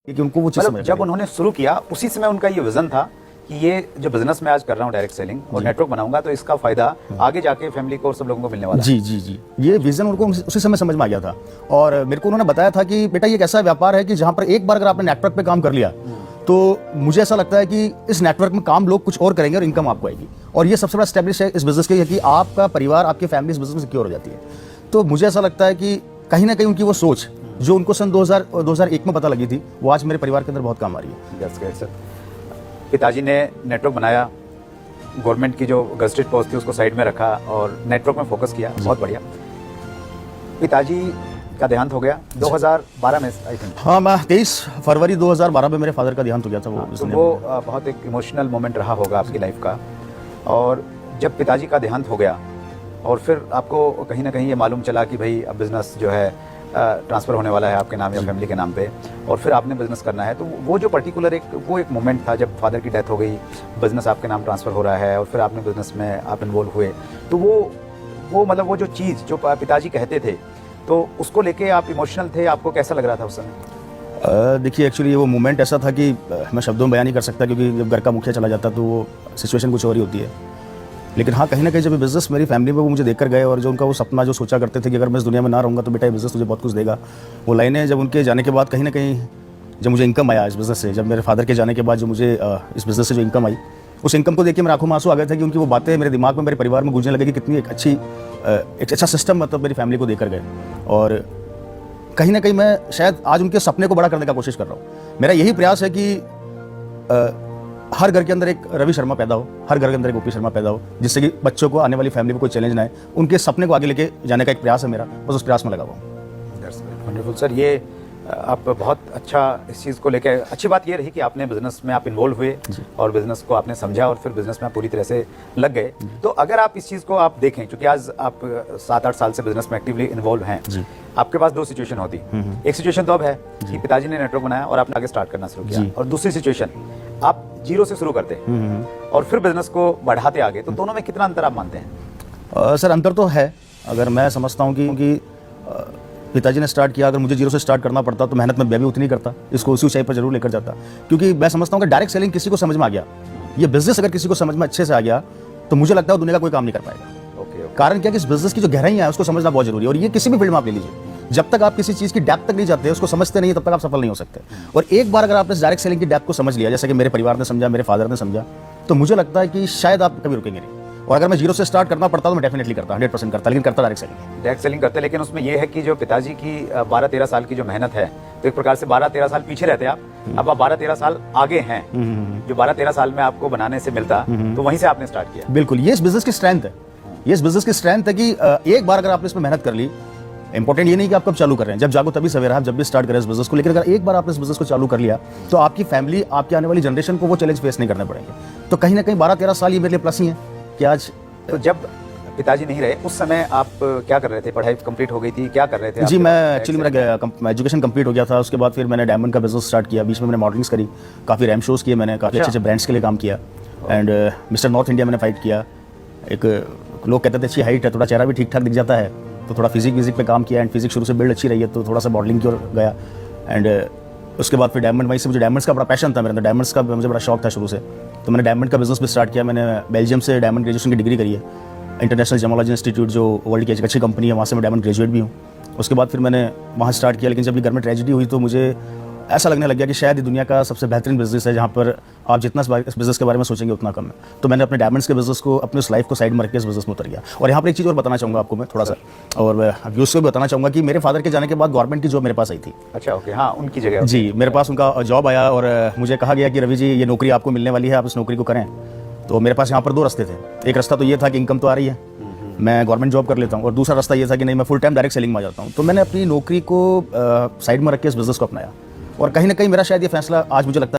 कि उनको वो चीज़ मतलब समझ जब आई। उन्होंने शुरू किया उसी समय उनका ये विजन था कि ये जो बिजनेस मैं आज कर रहा हूँ डायरेक्ट सेलिंग और नेटवर्क बनाऊंगा तो इसका फायदा आगे जाके फैमिली को और सब लोगों को मिलने वाला है। जी जी जी, ये विजन उनको उसी समय समझ में आ गया था। और मेरे को उन्होंने बताया था कि बेटा ये एक ऐसा व्यापार है कि जहाँ पर एक बार अगर आपने नेटवर्क पे काम कर लिया तो मुझे ऐसा लगता है कि इस नेटवर्क में काम लोग कुछ और करेंगे और इनकम आपको आएगी। और ये सबसे बड़ा स्टैब्लिश है इस बिजनेस के कि आपका परिवार, आपकी फैमिली इस बिजनेस में सिक्योर हो जाती है। तो मुझे ऐसा लगता है कि कहीं ना कहीं उनकी वो सोच जो उनको सन 2001 में पता लगी थी वो आज मेरे परिवार के अंदर बहुत काम आ रही है। That's great, sir. पिताजी ने नेटवर्क बनाया, गवर्नमेंट की जो गजटेड पोस्ट थी उसको साइड में रखा और नेटवर्क में फोकस किया। बहुत बढ़िया। पिताजी का देहांत हो गया 2012 में आई थिंक। हाँ, मैं 23 फरवरी 2012 में मेरे फादर का देहांत हो गया था। तो वो बहुत एक इमोशनल मोमेंट रहा होगा आपकी लाइफ का। और जब पिताजी का देहांत हो गया और फिर आपको कहीं ना कहीं ये मालूम चला कि भाई अब बिजनेस जो है ट्रांसफ़र होने वाला है आपके नाम या फैमिली के नाम पे और फिर आपने बिजनेस करना है, तो वो जो पर्टिकुलर एक मोमेंट था जब फादर की डेथ हो गई, बिजनेस आपके नाम ट्रांसफ़र हो रहा है और फिर आपने बिजनेस में आप इन्वॉल्व हुए, तो वो मतलब वो जो चीज़ जो पिताजी कहते थे तो उसको लेके आप इमोशनल थे, आपको कैसा लग रहा था उस समय? देखिए, एक्चुअली वो मोमेंट ऐसा था कि मैं शब्दों में बयान नहीं कर सकता क्योंकि जब घर का मुखिया चला जाता तो वो सिचुएशन कुछ और ही होती है। लेकिन हाँ, कहीं ना कहीं जब बिजनेस मेरी फैमिली में वो मुझे देखकर गए और जो उनका वो सपना जो सोचा करते थे कि अगर मैं इस दुनिया में ना रहूँगा तो बेटा ये बिजनेस तुझे बहुत कुछ देगा, वो लाइनें जब उनके जाने के बाद कहीं ना कहीं जब मुझे इनकम आया इस बिज़नेस से, जब मेरे फादर के जाने के बाद जो मुझे इस बिज़नेस से जो इनकम आई, उस इनकम को देख के मेरे आंखों में आंसू आ गए थे कि उनकी वो बातें मेरे दिमाग में, मेरे परिवार में गूंजने लगे कि कितनी एक अच्छा सिस्टम मतलब मेरी फैमिली को देकर गए। और कहीं ना कहीं मैं शायद आज उनके सपने को बड़ा करने का कोशिश कर रहा हूँ। मेरा यही प्रयास है कि हर घर के अंदर एक रवि शर्मा पैदा हो, हर घर के अंदर एक ओपी शर्मा पैदा हो, जिससे कि बच्चों को, आने वाली फैमिली में कोई चैलेंज ना आए। उनके सपने को आगे लेके जाने का एक प्रयास है मेरा, बस उस प्रयास में लगा हुआ हूँ। That's wonderful sir. ये आप बहुत अच्छा इस चीज़ को लेके, अच्छी बात ये रही कि आपने बिजनेस में आप इन्वॉल्व हुए और बिजनेस को आपने समझा और फिर बिजनेस में आप पूरी तरह से लग गए। तो अगर आप इस चीज़ को आप देखें, क्योंकि आज आप 7-8 साल से बिजनेस में एक्टिवली इन्वॉल्व हैं, आपके पास दो सिचुएशन होती। एक सिचुएशन तो अब है कि पिताजी ने नेटवर्क बनाया और आपने आगे स्टार्ट करना शुरू किया, और दूसरी सिचुएशन आप जीरो से शुरू करते और फिर बिजनेस को बढ़ाते आगे, तो दोनों में कितना अंतर आप मानते हैं? सर, अंतर तो है। अगर मैं समझता हूँ कि पिताजी ने स्टार्ट किया, अगर मुझे जीरो से स्टार्ट करना पड़ता तो मेहनत मैं भी उतनी करता, इसको उसी ऊंचाई पर जरूर लेकर जाता। क्योंकि मैं समझता हूँ कि डायरेक्ट सेलिंग किसी को समझ में आ गया, ये बिजनेस अगर किसी को समझ में अच्छे से आ गया तो मुझे लगता है दुनिया का कोई काम नहीं कर पाएगा। कारण क्या कि इस बिजनेस की जो गहराइयाँ है उसको समझना बहुत जरूरी है। और ये किसी भी फील्ड में आप ले लीजिए, जब तक आप किसी चीज़ की डेप्थ तक नहीं जाते, उसको समझते नहीं, तब तक आप सफल नहीं हो सकते। और एक बार अगर आपने डायरेक्ट सेलिंग की डेप्थ को समझ लिया, जैसे कि मेरे परिवार ने समझा, मेरे फादर ने समझा, तो मुझे लगता है कि शायद आप कभी रुकेंगे नहीं। और अगर मैं जीरो से स्टार्ट करना पड़ता तो मैं डेफिनेटली करता, 100% करता, लेकिन करता डायरेक्ट सेलिंग करते। लेकिन उसमें यह है कि जो पिताजी की 12-13 साल की जो मेहनत है, तो एक प्रकार से 12-13 साल पीछे रहते आप, अब आप 12-13 साल आगे हैं। जो 12-13 साल में आपको बनाने से मिलता तो वहीं से आपने स्टार्ट किया। बिल्कुल, ये इस बिजनेस की स्ट्रेंथ है। ये इस बिजनेस की स्ट्रेंथ है कि एक बार अगर आपने इसमें मेहनत कर ली, इंपॉर्टेंट ये नहीं कि आप कब चालू कर रहे हैं, जब जागो तभी सवेरा, आप जब भी स्टार्ट करें इस बिजनेस को, लेकिन अगर एक बार आपने इस बिजनेस को चालू कर लिया तो आपकी फैमिली, आपकी आने वाली जनरेशन को वो चैलेंज फेस नहीं करने पड़ेंगे। तो कहीं ना कहीं 12-13 साल ये मेरे लिए प्लस ही है कि आज। तो जब पिताजी नहीं रहे उस समय आप क्या कर रहे थे? पढ़ाई कंप्लीट हो गई थी, क्या कर रहे थे? जी, मैं एक्चुअली मेरा एजुकेशन कंप्लीट हो गया था। उसके बाद फिर मैंने डायमंड का बिजनेस स्टार्ट किया। बीच में मैंने मॉडलिंग्स करी, काफ़ी रैम शोज़ किए मैंने, काफ़ी अच्छे ब्रांड्स के लिए काम किया। एंड मिस्टर नॉर्थ इंडिया मैंने फाइट किया। एक लोग कहते थे अच्छी हाइट है, थोड़ा चेहरा भी ठीक ठाक दिख जाता है, तो थोड़ा फिजिक पे काम किया। एंड फिजिक शुरू से बिल्ड अच्छी रही है तो थोड़ा सा मॉडलिंग की ओर गया। एंड उसके बाद फिर डायमंड, वहीं से मुझे डायमंड्स का बड़ा पैशन था मेरे अंदर, डायमंड्स का मुझे बड़ा शौक था शुरू से, तो मैंने डायमंड का बिजनेस भी स्टार्ट किया। मैंने बेल्जियम से डायमंड ग्रेजुएशन की डिग्री करी है, इंटरनेशनल जेमोलॉजी इंस्टीट्यूट जो वर्ल्ड की एक अच्छी कंपनी है, वहाँ से मैं डायमंड ग्रेजुएट भी हूँ। उसके बाद फिर मैंने वहाँ स्टार्ट किया, लेकिन जब ये घर में ट्रेजेडी हुई तो मुझे ऐसा लगने लग गया कि शायद ये दुनिया का सबसे बेहतरीन बिजनेस है, जहाँ पर आप जितना इस बिजनेस के बारे में सोचेंगे उतना कम है। तो मैंने अपने डायमंड्स के बिजनेस को, अपने उस लाइफ को साइड में रख के इस बिजनेस में उतर गया। और यहाँ पर एक चीज़ और बताना चाहूँगा आपको मैं थोड़ा सा, और व्यूअर्स को भी बताना चाहूँगा कि मेरे फादर के जाने के बाद गवर्नमेंट की जॉब मेरे पास आई थी। अच्छा, ओके, हाँ, उनकी जगह जी, मेरे पास उनका जॉब आया और मुझे कहा गया कि रवि जी, ये नौकरी आपको मिलने वाली है, आप इस नौकरी को करें। तो मेरे पास यहाँ पर दो रास्ते थे। एक रास्ता तो ये था कि इनकम तो आ रही है, मैं गवर्नमेंट जॉब कर लेता हूँ, और दूसरा रास्ता ये था कि नहीं, मैं फुल टाइम डायरेक्ट सेलिंग में आ जाता हूँ। तो मैंने अपनी नौकरी को साइड में रख के इस बिजनेस को अपनाया, और कहीं ना कहीं मेरा शायद ये फैसला आज मुझे लगता है